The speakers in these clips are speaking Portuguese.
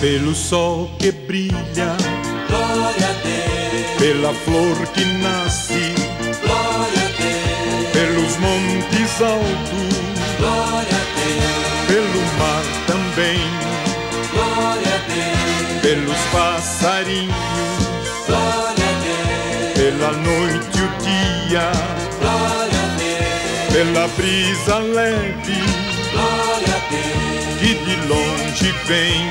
pelo sol que brilha, glória a Deus, pela flor que nasce, glória a Deus, pelos montes altos, glória a Deus, pelo mar também, glória a Deus, pelos passarinhos, glória a Deus, pela noite e o dia, glória a Deus, pela brisa leve glória a Deus, que de longe vem,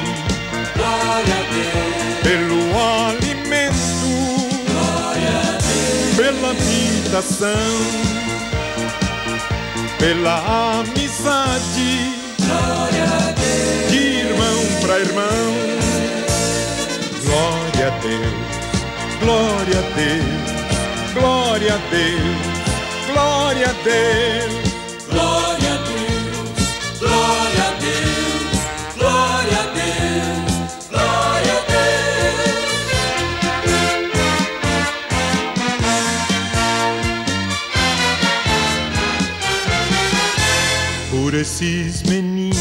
glória a Deus, pelo alimento, glória a Deus, pela habitação, pela amizade, glória a Deus, de irmão para irmão. Glória a Deus, glória a Deus, glória a Deus, glória a Deus. glória a Deus, glória a Deus, glória a Deus, glória a Deus. Por esses meninos,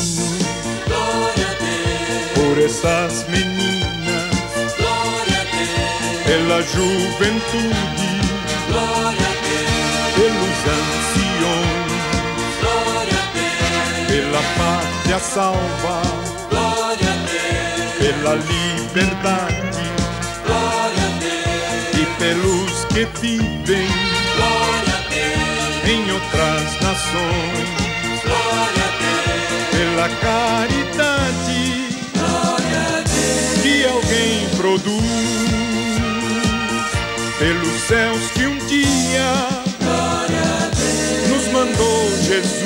Glória a Deus, por essas meninas, glória a Deus, pela juventude, glória a Deus, pelos anciões, glória a Deus, pela pátria salva, glória a Deus, pela liberdade glória a Deus, e pelos que vivem glória a Deus, em outras nações, glória a Deus, pela caridade glória a Deus, que alguém produz, pelos céus que um dia glória a Deus, nos mandou Jesus.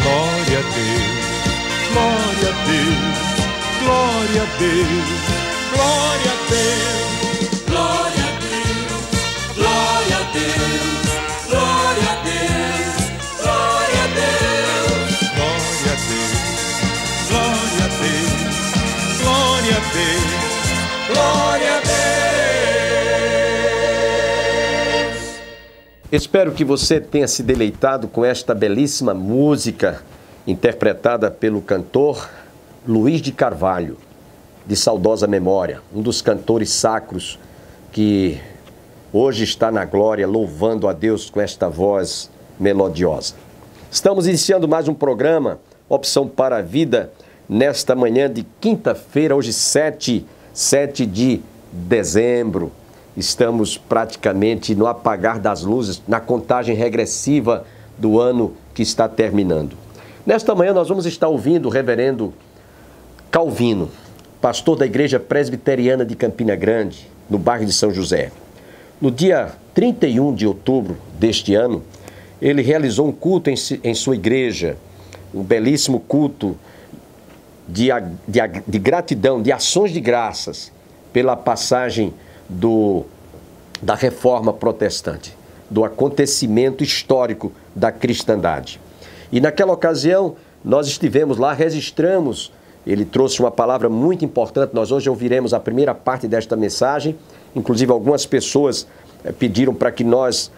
Glória a Deus, glória a Deus, glória a Deus, glória a Deus. glória a Deus, glória a Deus, glória a Deus, glória a Deus, Glória a Deus, glória a Deus, glória a Deus, glória a Deus. Espero que você tenha se deleitado com esta belíssima música interpretada pelo cantor Luiz de Carvalho, de saudosa memória, um dos cantores sacros que hoje está na glória, louvando a Deus com esta voz melodiosa. Estamos iniciando mais um programa, Opção para a Vida, nesta manhã de quinta-feira, hoje 7 de dezembro. Estamos praticamente no apagar das luzes, na contagem regressiva do ano que está terminando. Nesta manhã nós vamos estar ouvindo o reverendo Calvino, pastor da Igreja Presbiteriana de Campina Grande, no bairro de São José. No dia 31 de outubro deste ano, ele realizou um culto em sua igreja, um belíssimo culto de gratidão, de ações de graças pela passagem da Reforma Protestante, do acontecimento histórico da cristandade. E naquela ocasião, nós estivemos lá, registramos, ele trouxe uma palavra muito importante, nós hoje ouviremos a primeira parte desta mensagem, inclusive algumas pessoas pediram para que nós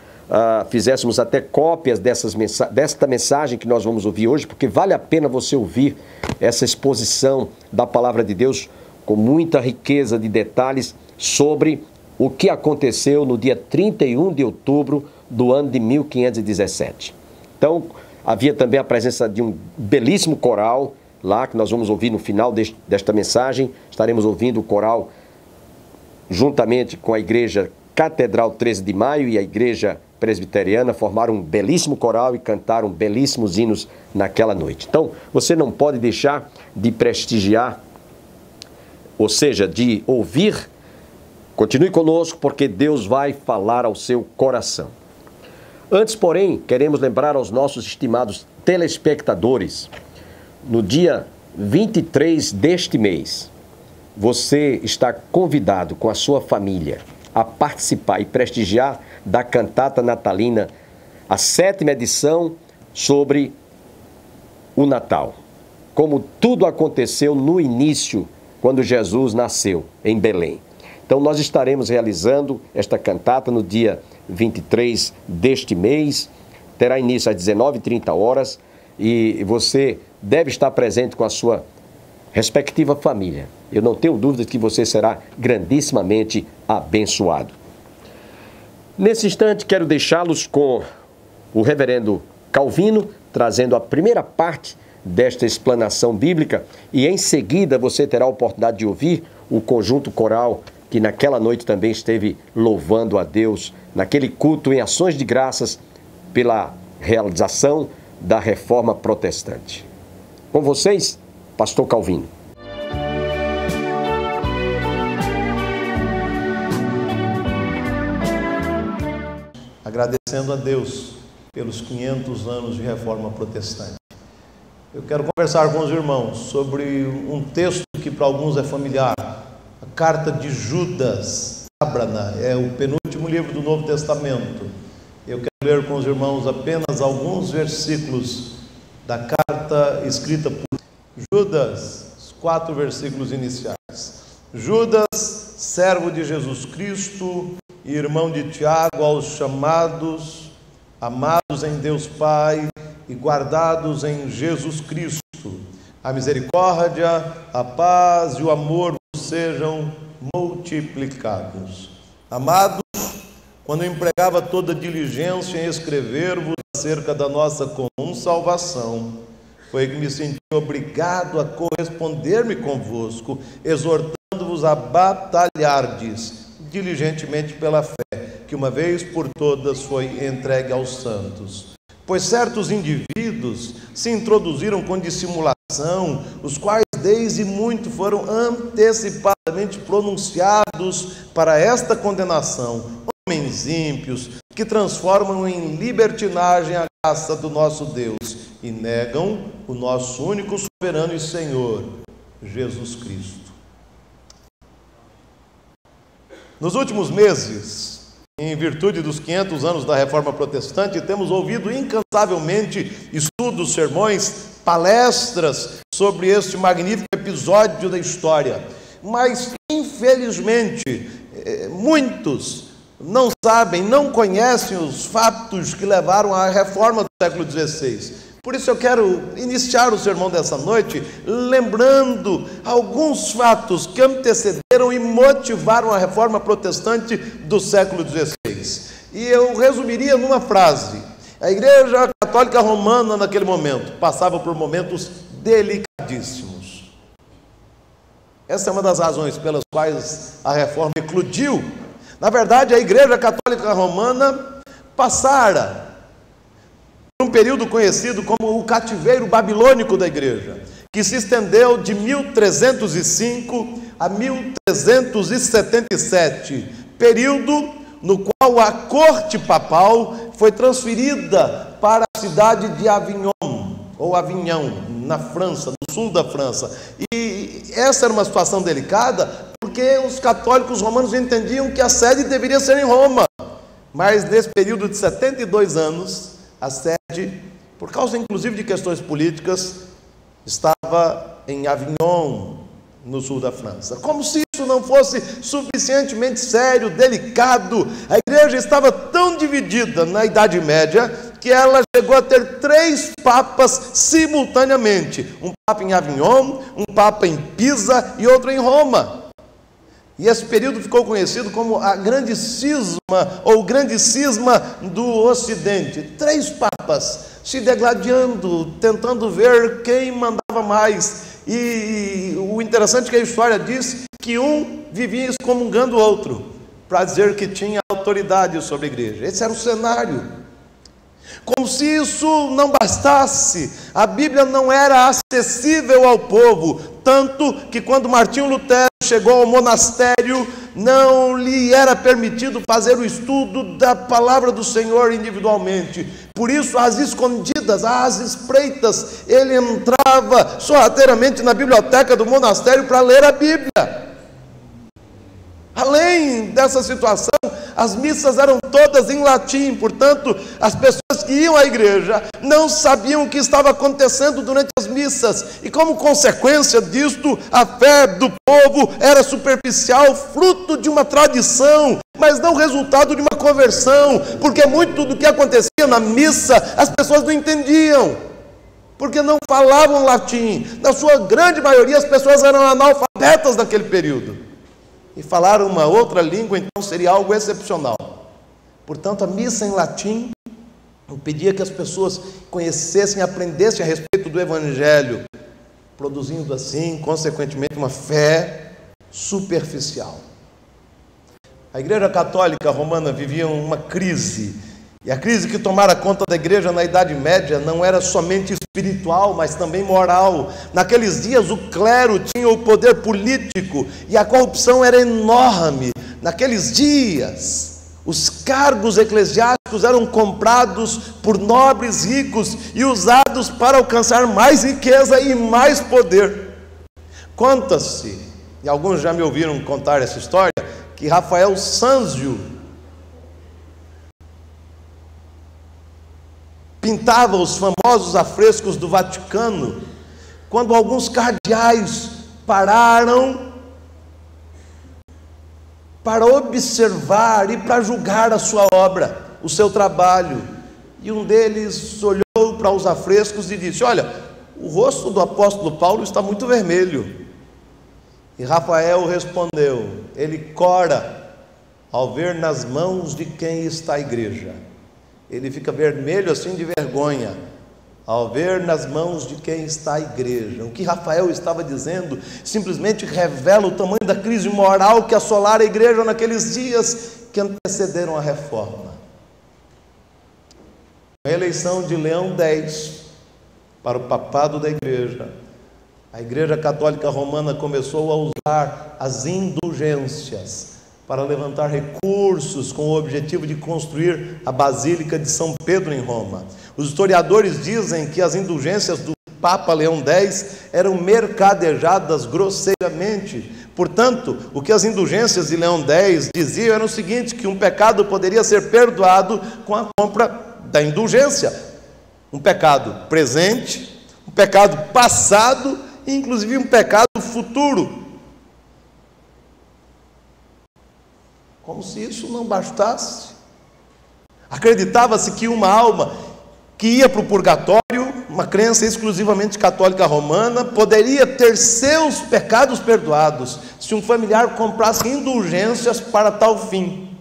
fizéssemos até cópias desta mensagem que nós vamos ouvir hoje, porque vale a pena você ouvir essa exposição da palavra de Deus com muita riqueza de detalhes sobre o que aconteceu no dia 31 de outubro do ano de 1517. Então, havia também a presença de um belíssimo coral lá, que nós vamos ouvir no final desta mensagem. Estaremos ouvindo o coral juntamente com a Igreja Catedral 13 de Maio e a Igreja Presbiteriana, formaram um belíssimo coral e cantaram belíssimos hinos naquela noite. Então, você não pode deixar de prestigiar, ou seja, de ouvir. Continue conosco, porque Deus vai falar ao seu coração. Antes, porém, queremos lembrar aos nossos estimados telespectadores, no dia 23 deste mês, você está convidado com a sua família a participar e prestigiar da cantata natalina, a 7ª edição sobre o Natal. Como tudo aconteceu no início, quando Jesus nasceu em Belém. Então nós estaremos realizando esta cantata no dia 23 deste mês, terá início às 19h30, e você deve estar presente com a sua respectiva família. Eu não tenho dúvida que você será grandissimamente abençoado. Nesse instante, quero deixá-los com o reverendo Calvino, trazendo a primeira parte desta explanação bíblica, e em seguida você terá a oportunidade de ouvir o conjunto coral que naquela noite também esteve louvando a Deus, naquele culto em ações de graças pela realização da Reforma Protestante. Com vocês, Pastor Calvino. Agradecendo a Deus pelos 500 anos de Reforma Protestante. Eu quero conversar com os irmãos sobre um texto que para alguns é familiar, a carta de Judas. Ábrana é o penúltimo livro do Novo Testamento. Eu quero ler com os irmãos apenas alguns versículos da carta escrita por Judas, os 4 versículos iniciais. Judas, servo de Jesus Cristo e irmão de Tiago, aos chamados, amados em Deus Pai e guardados em Jesus Cristo, a misericórdia, a paz e o amor sejam multiplicados. Amados, quando empregava toda diligência em escrever-vos acerca da nossa comum salvação, foi que me senti obrigado a corresponder-me convosco, exortando-vos a batalhardes diligentemente pela fé, que uma vez por todas foi entregue aos santos. Pois certos indivíduos se introduziram com dissimulação, os quais desde muito foram antecipadamente pronunciados para esta condenação, homens ímpios, que transformam em libertinagem a graça do nosso Deus e negam o nosso único soberano e Senhor, Jesus Cristo. Nos últimos meses, em virtude dos 500 anos da Reforma Protestante, temos ouvido incansavelmente estudos, sermões, palestras sobre este magnífico episódio da história. Mas, infelizmente, muitos não sabem, não conhecem os fatos que levaram à reforma do século XVI. Por isso eu quero iniciar o sermão dessa noite lembrando alguns fatos que antecederam e motivaram a Reforma Protestante do século XVI. E eu resumiria numa frase: a Igreja Católica Romana naquele momento passava por momentos delicadíssimos. Essa é uma das razões pelas quais a Reforma eclodiu. Na verdade, a Igreja Católica Romana passara um período conhecido como o cativeiro babilônico da igreja, que se estendeu de 1305 a 1377, período no qual a corte papal foi transferida para a cidade de Avignon, ou Avignon, na França, no sul da França. E essa era uma situação delicada, porque os católicos romanos entendiam que a sede deveria ser em Roma, mas nesse período de 72 anos, a sede, por causa inclusive de questões políticas, estava em Avignon, no sul da França. Como se isso não fosse suficientemente sério, delicado, a igreja estava tão dividida na Idade Média que ela chegou a ter 3 papas simultaneamente: um papa em Avignon, um papa em Pisa e outro em Roma. E esse período ficou conhecido como a Grande Cisma, ou Grande Cisma do Ocidente. 3 papas se degladiando, tentando ver quem mandava mais. E o interessante é que a história diz que um vivia excomungando o outro, para dizer que tinha autoridade sobre a igreja. Esse era o cenário. Como se isso não bastasse, a Bíblia não era acessível ao povo, tanto que quando Martinho Lutero chegou ao monastério, não lhe era permitido fazer o estudo da palavra do Senhor individualmente. Por isso, às escondidas, às espreitas, ele entrava sorrateiramente na biblioteca do monastério para ler a Bíblia. Além dessa situação, as missas eram todas em latim, portanto, as pessoas que iam à igreja não sabiam o que estava acontecendo durante as missas, e como consequência disto, a fé do povo era superficial, fruto de uma tradição, mas não resultado de uma conversão, porque muito do que acontecia na missa, as pessoas não entendiam. porque não falavam latim. Na sua grande maioria, as pessoas eram analfabetas naquele período. E falar uma outra língua, então, seria algo excepcional. Portanto, a missa em latim pedia que as pessoas conhecessem, aprendessem a respeito do Evangelho, produzindo assim, consequentemente, uma fé superficial. A Igreja Católica Romana vivia uma crise, e a crise que tomara conta da igreja na Idade Média não era somente espiritual, mas também moral. Naqueles dias o clero tinha o poder político e a corrupção era enorme. Naqueles dias os cargos eclesiásticos eram comprados por nobres ricos e usados para alcançar mais riqueza e mais poder. Conta-se, e alguns já me ouviram contar essa história, que Rafael Sanzio pintava os famosos afrescos do Vaticano quando alguns cardeais pararam para observar e para julgar a sua obra, o seu trabalho. E um deles olhou para os afrescos e disse: olha, o rosto do apóstolo Paulo está muito vermelho. E Rafael respondeu: ele cora ao ver nas mãos de quem está a igreja. Ele fica vermelho assim de vergonha ao ver nas mãos de quem está a igreja. O que Rafael estava dizendo simplesmente revela o tamanho da crise moral que assolara a igreja naqueles dias que antecederam a reforma. A eleição de Leão X para o papado da igreja, a Igreja Católica Romana começou a usar as indulgências para levantar recursos com o objetivo de construir a Basílica de São Pedro em Roma. Os historiadores dizem que as indulgências do Papa Leão X eram mercadejadas grosseiramente. Portanto, o que as indulgências de Leão X diziam era o seguinte: que um pecado poderia ser perdoado com a compra da indulgência. Um pecado presente, um pecado passado e inclusive um pecado futuro. Como se isso não bastasse. Acreditava-se que uma alma que ia para o purgatório, uma crença exclusivamente católica romana, poderia ter seus pecados perdoados se um familiar comprasse indulgências para tal fim.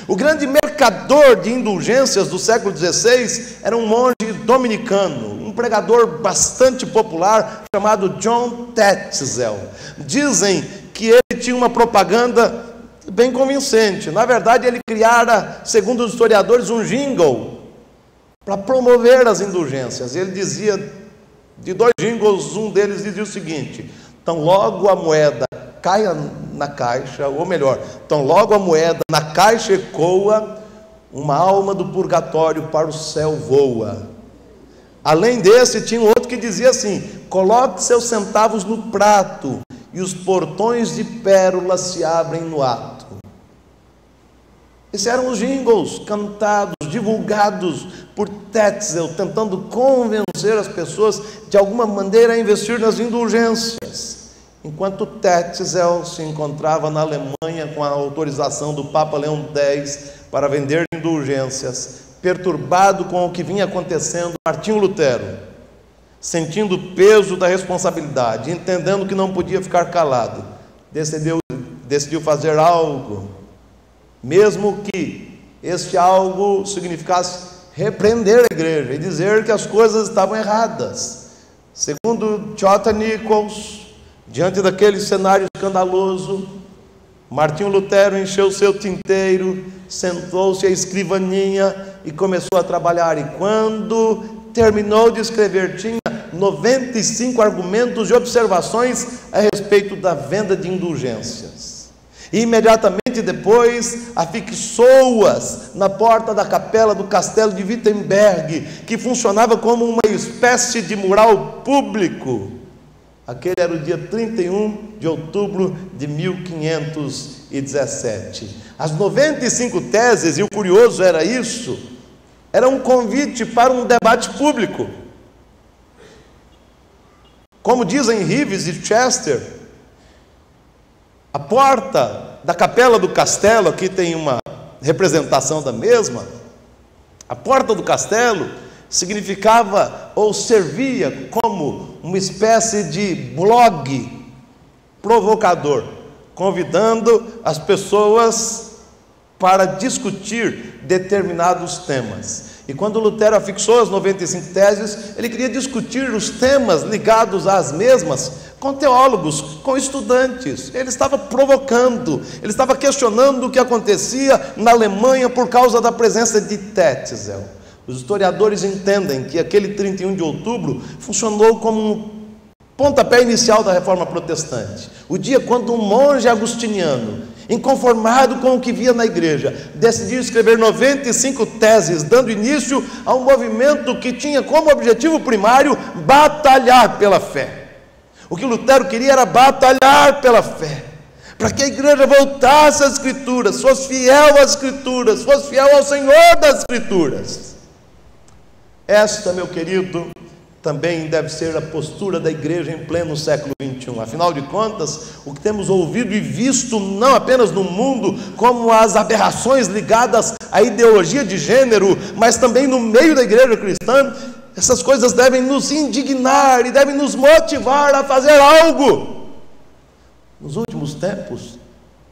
O grande mercador de indulgências do século XVI era um monge dominicano, um pregador bastante popular chamado John Tetzel. Dizem que ele tinha uma propaganda bem convincente. Na verdade, ele criara, segundo os historiadores, um jingle para promover as indulgências. Ele dizia, de dois jingles, um deles dizia o seguinte: tão logo a moeda caia na caixa, ou melhor, tão logo a moeda na caixa ecoa, uma alma do purgatório para o céu voa. Além desse, tinha um outro que dizia assim: coloque seus centavos no prato e os portões de pérolas se abrem no ato. Esses eram os jingles cantados, divulgados por Tetzel, tentando convencer as pessoas de alguma maneira a investir nas indulgências. Enquanto Tetzel se encontrava na Alemanha com a autorização do Papa Leão X para vender indulgências, perturbado com o que vinha acontecendo, Martinho Lutero, sentindo o peso da responsabilidade, entendendo que não podia ficar calado, decidiu fazer algo, mesmo que este algo significasse repreender a igreja e dizer que as coisas estavam erradas. Segundo J. Nichols, diante daquele cenário escandaloso, Martinho Lutero encheu seu tinteiro, sentou-se à escrivaninha e começou a trabalhar. E quando terminou de escrever, tinha 95 argumentos e observações a respeito da venda de indulgências. E imediatamente depois afixou-as na porta da capela do castelo de Wittenberg, que funcionava como uma espécie de mural público. Aquele era o dia 31 de outubro de 1517. As 95 teses, e o curioso era isso, era um convite para um debate público. Como dizem Rives e Chester, a porta da capela do castelo, aqui tem uma representação da mesma, a porta do castelo significava ou servia como uma espécie de blog provocador, convidando as pessoas para discutir determinados temas. E quando Lutero afixou as 95 teses, ele queria discutir os temas ligados às mesmas com teólogos, com estudantes. Ele estava provocando, ele estava questionando o que acontecia na Alemanha por causa da presença de Tetzel. Os historiadores entendem que aquele 31 de outubro funcionou como um pontapé inicial da Reforma Protestante. O dia quando um monge agustiniano, inconformado com o que via na igreja, decidiu escrever 95 teses, dando início a um movimento que tinha como objetivo primário batalhar pela fé. O que Lutero queria era batalhar pela fé, para que a igreja voltasse às Escrituras, fosse fiel às Escrituras, fosse fiel ao Senhor das Escrituras. Esta, meu querido, também deve ser a postura da igreja em pleno século XXI. Afinal de contas, o que temos ouvido e visto, não apenas no mundo, como as aberrações ligadas à ideologia de gênero, mas também no meio da igreja cristã, essas coisas devem nos indignar e devem nos motivar a fazer algo. Nos últimos tempos,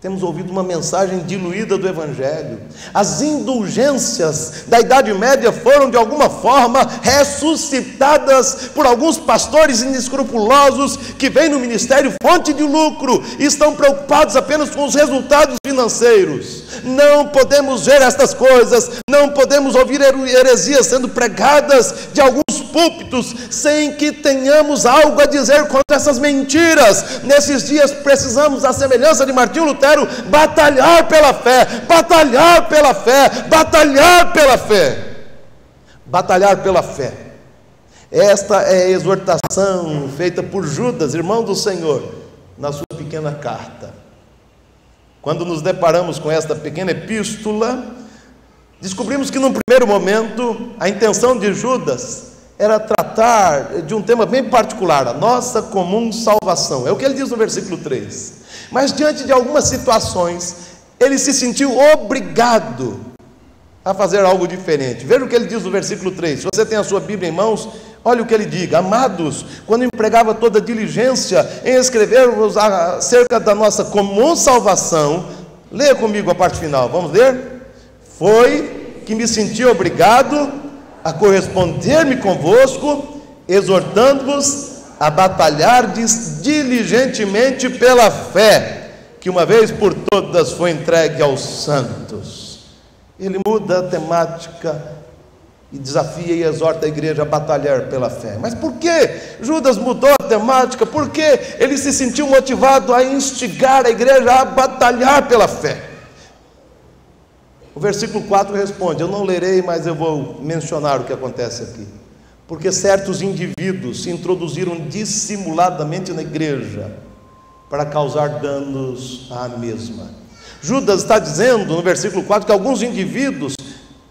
temos ouvido uma mensagem diluída do Evangelho. As indulgências da Idade Média foram, de alguma forma, ressuscitadas por alguns pastores inescrupulosos que vêm no ministério fonte de lucro e estão preocupados apenas com os resultados financeiros. Não podemos ver estas coisas, não podemos ouvir heresias sendo pregadas de alguns púlpitos sem que tenhamos algo a dizer contra essas mentiras. Nesses dias precisamos, à semelhança de Martinho Lutero, batalhar pela fé, batalhar pela fé, batalhar pela fé, batalhar pela fé. Esta é a exortação feita por Judas, irmão do Senhor, na sua pequena carta. Quando nos deparamos com esta pequena epístola, descobrimos que num primeiro momento a intenção de Judas era tratar de um tema bem particular, a nossa comum salvação. É o que ele diz no versículo 3. Mas diante de algumas situações, ele se sentiu obrigado a fazer algo diferente. Veja o que ele diz no versículo 3. Se você tem a sua Bíblia em mãos, olha o que ele diz: amados, quando empregava toda diligência em escrever-vos acerca da nossa comum salvação, leia comigo a parte final, vamos ler? Foi que me senti obrigado a corresponder-me convosco, exortando-vos a batalhar diligentemente pela fé, que uma vez por todas foi entregue aos santos. Ele muda a temática e desafia e exorta a igreja a batalhar pela fé. Mas por que Judas mudou a temática? Por que ele se sentiu motivado a instigar a igreja a batalhar pela fé? O versículo 4 responde, eu não lerei, mas eu vou mencionar o que acontece aqui. Porque certos indivíduos se introduziram dissimuladamente na igreja para causar danos à mesma. Judas está dizendo no versículo 4 que alguns indivíduos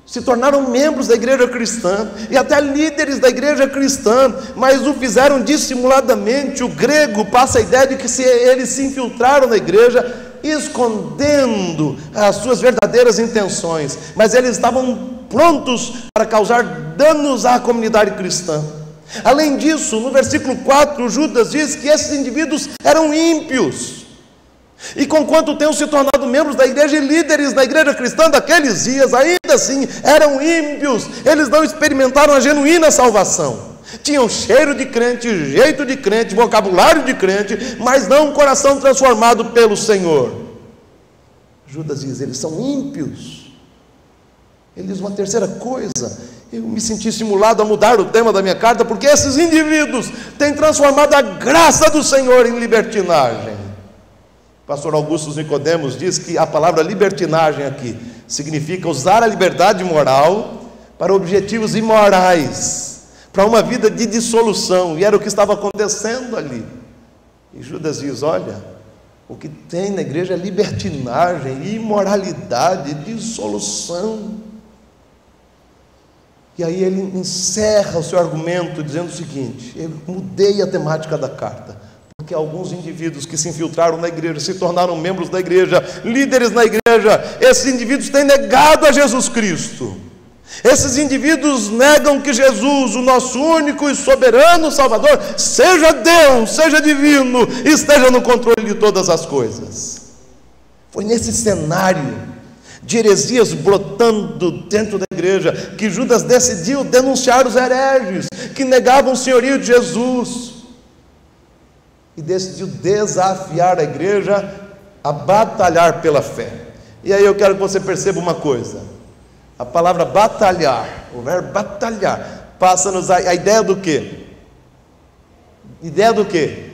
se tornaram membros da igreja cristã e até líderes da igreja cristã, mas o fizeram dissimuladamente. O grego passa a ideia de que eles se infiltraram na igreja, escondendo as suas verdadeiras intenções, mas eles estavam prontos para causar danos à comunidade cristã. Além disso, no versículo 4, Judas diz que esses indivíduos eram ímpios, e conquanto tenham se tornado membros da igreja e líderes da igreja cristã daqueles dias, ainda assim eram ímpios. Eles não experimentaram a genuína salvação. Tinham cheiro de crente, jeito de crente, vocabulário de crente, mas não um coração transformado pelo Senhor. Judas diz, eles são ímpios. Ele diz uma terceira coisa, eu me senti estimulado a mudar o tema da minha carta, porque esses indivíduos têm transformado a graça do Senhor em libertinagem. O pastor Augusto Nicodemos diz que a palavra libertinagem aqui significa usar a liberdade moral para objetivos imorais, para uma vida de dissolução, e era o que estava acontecendo ali. E Judas diz, olha, o que tem na igreja é libertinagem, imoralidade, dissolução. E aí ele encerra o seu argumento dizendo o seguinte, eu mudei a temática da carta, porque alguns indivíduos que se infiltraram na igreja, se tornaram membros da igreja, líderes na igreja, esses indivíduos têm negado a Jesus Cristo. Esses indivíduos negam que Jesus, o nosso único e soberano Salvador, seja Deus, seja divino, esteja no controle de todas as coisas. Foi nesse cenário de heresias brotando dentro da igreja que Judas decidiu denunciar os hereges que negavam o senhorio de Jesus e decidiu desafiar a igreja a batalhar pela fé. E aí eu quero que você perceba uma coisa. A palavra batalhar, o verbo batalhar, passa-nos a ideia do quê? Ideia do quê?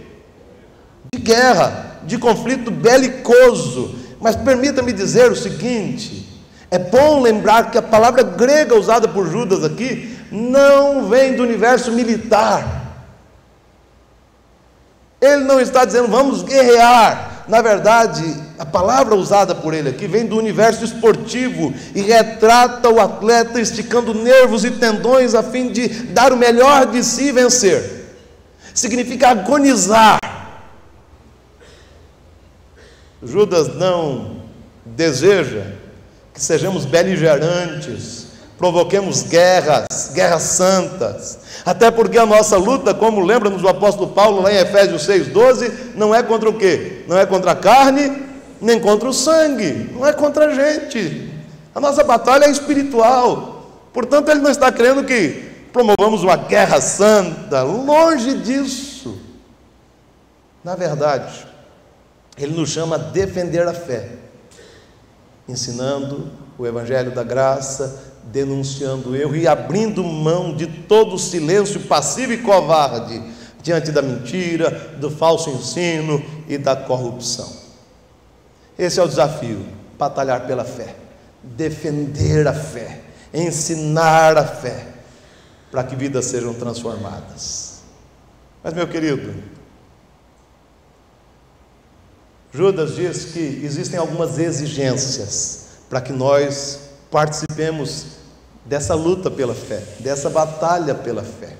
De guerra, de conflito belicoso. Mas permita-me dizer o seguinte: é bom lembrar que a palavra grega usada por Judas aqui não vem do universo militar. Ele não está dizendo vamos guerrear. Na verdade, a palavra usada por ele aqui vem do universo esportivo e retrata o atleta esticando nervos e tendões a fim de dar o melhor de si e vencer. Significa agonizar. Judas não deseja que sejamos beligerantes, provoquemos guerras santas, até porque a nossa luta, como lembra-nos o apóstolo Paulo lá em Efésios 6,12, não é contra o quê? Não é contra a carne, nem contra o sangue, não é contra a gente. A nossa batalha é espiritual. Portanto, ele não está querendo que promovamos uma guerra santa, longe disso. Na verdade, ele nos chama a defender a fé, ensinando o evangelho da graça, denunciando o erro e abrindo mão de todo o silêncio passivo e covarde diante da mentira, do falso ensino e da corrupção. Esse é o desafio: batalhar pela fé, defender a fé, ensinar a fé, para que vidas sejam transformadas. Mas, meu querido, Judas diz que existem algumas exigências para que nós participemos dessa luta pela fé, dessa batalha pela fé.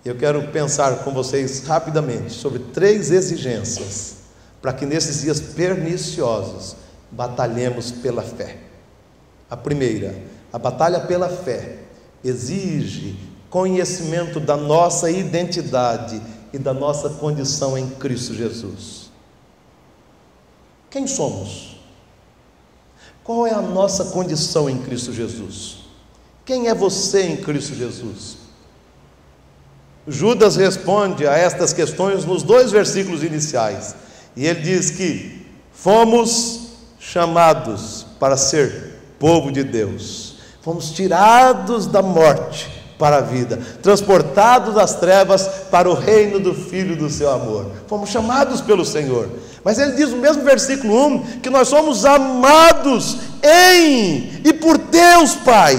Eu quero pensar com vocês rapidamente sobre 3 exigências para que nesses dias perniciosos batalhemos pela fé. A primeira, a batalha pela fé exige conhecimento da nossa identidade e da nossa condição em Cristo Jesus. Quem somos? Qual é a nossa condição em Cristo Jesus? Quem é você em Cristo Jesus? Judas responde a estas questões nos 2 versículos iniciais, e ele diz que fomos chamados para ser povo de Deus, fomos tirados da morte para a vida, transportados das trevas para o reino do Filho do seu amor. Fomos chamados pelo Senhor. Mas ele diz no mesmo versículo 1 que nós somos amados em e por Deus Pai.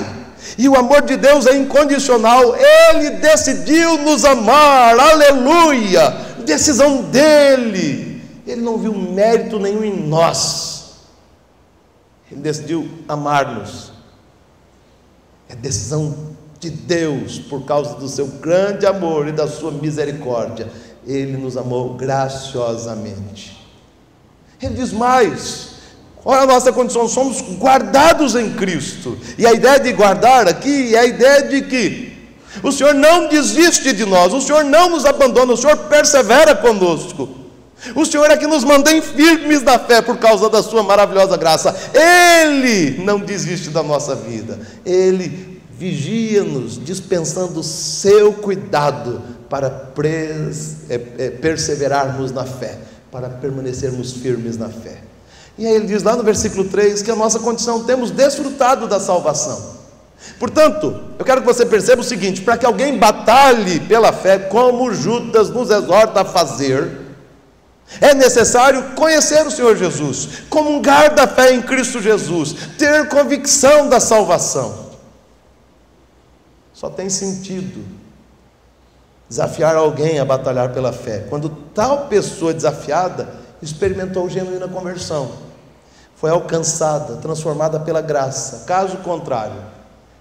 E o amor de Deus é incondicional. Ele decidiu nos amar, aleluia, decisão dele. Ele não viu mérito nenhum em nós. Ele decidiu amar-nos. É decisão de Deus, por causa do seu grande amor e da sua misericórdia. Ele nos amou graciosamente. Ele diz mais: qual é a nossa condição? Somos guardados em Cristo. E a ideia de guardar aqui é a ideia de que o Senhor não desiste de nós, o Senhor não nos abandona, o Senhor persevera conosco. O Senhor é que nos mantém firmes na fé por causa da sua maravilhosa graça. Ele não desiste da nossa vida. Ele vigia-nos, dispensando o seu cuidado para perseverarmos na fé, para permanecermos firmes na fé. E aí ele diz lá no versículo 3 que a nossa condição, temos desfrutado da salvação. Portanto, eu quero que você perceba o seguinte: para que alguém batalhe pela fé, como Judas nos exorta a fazer, é necessário conhecer o Senhor Jesus, comungar da fé em Cristo Jesus, ter convicção da salvação. Só tem sentido desafiar alguém a batalhar pela fé quando tal pessoa desafiada experimentou genuína conversão, foi alcançada, transformada pela graça. Caso contrário,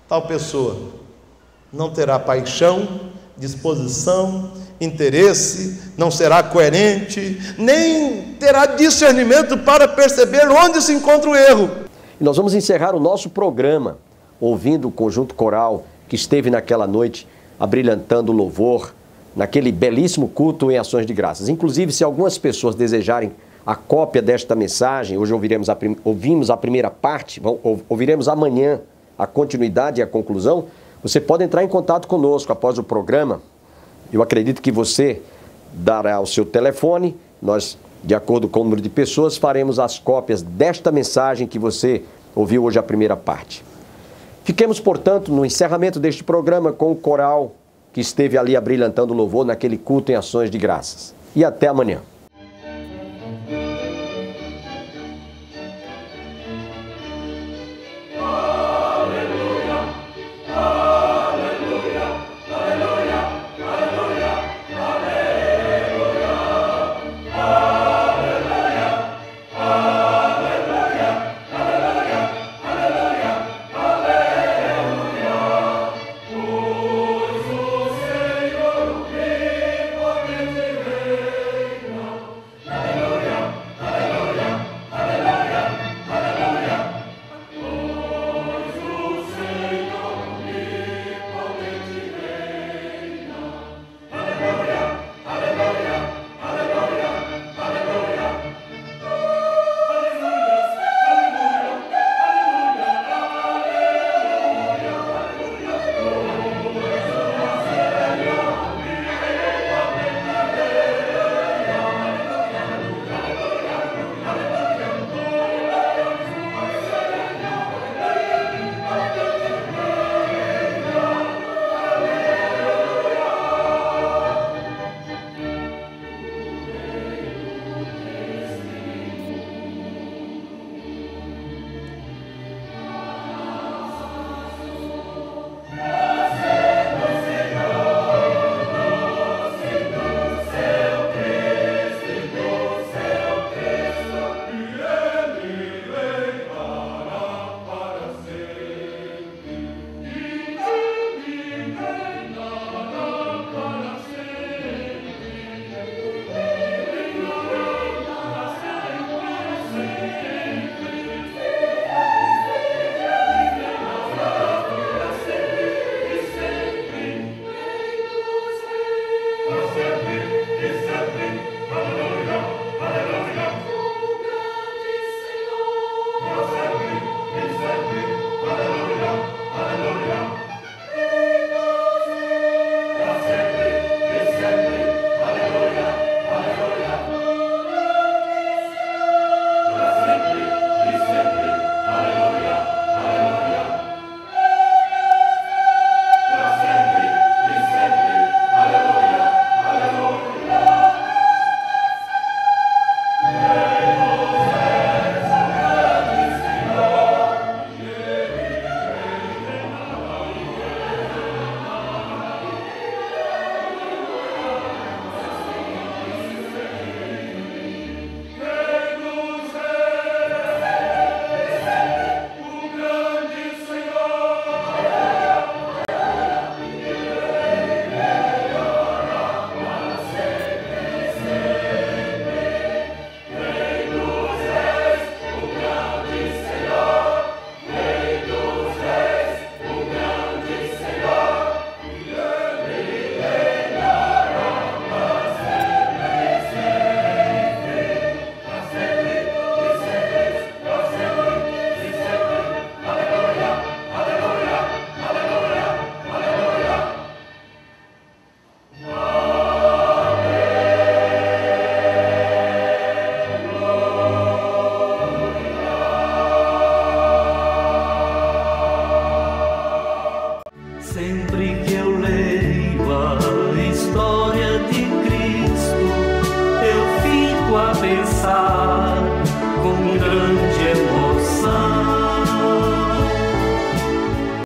tal pessoa não terá paixão, disposição, interesse, não será coerente, nem terá discernimento para perceber onde se encontra o erro. E nós vamos encerrar o nosso programa ouvindo o conjunto coral que esteve naquela noite abrilhantando o louvor, naquele belíssimo culto em ações de graças. Inclusive, se algumas pessoas desejarem a cópia desta mensagem, hoje ouvimos a primeira parte, ouviremos amanhã a continuidade e a conclusão, você pode entrar em contato conosco após o programa. Eu acredito que você dará o seu telefone, nós, de acordo com o número de pessoas, faremos as cópias desta mensagem que você ouviu hoje a primeira parte. Fiquemos, portanto, no encerramento deste programa com o coral que esteve ali abrilhantando o louvor naquele culto em ações de graças. E até amanhã.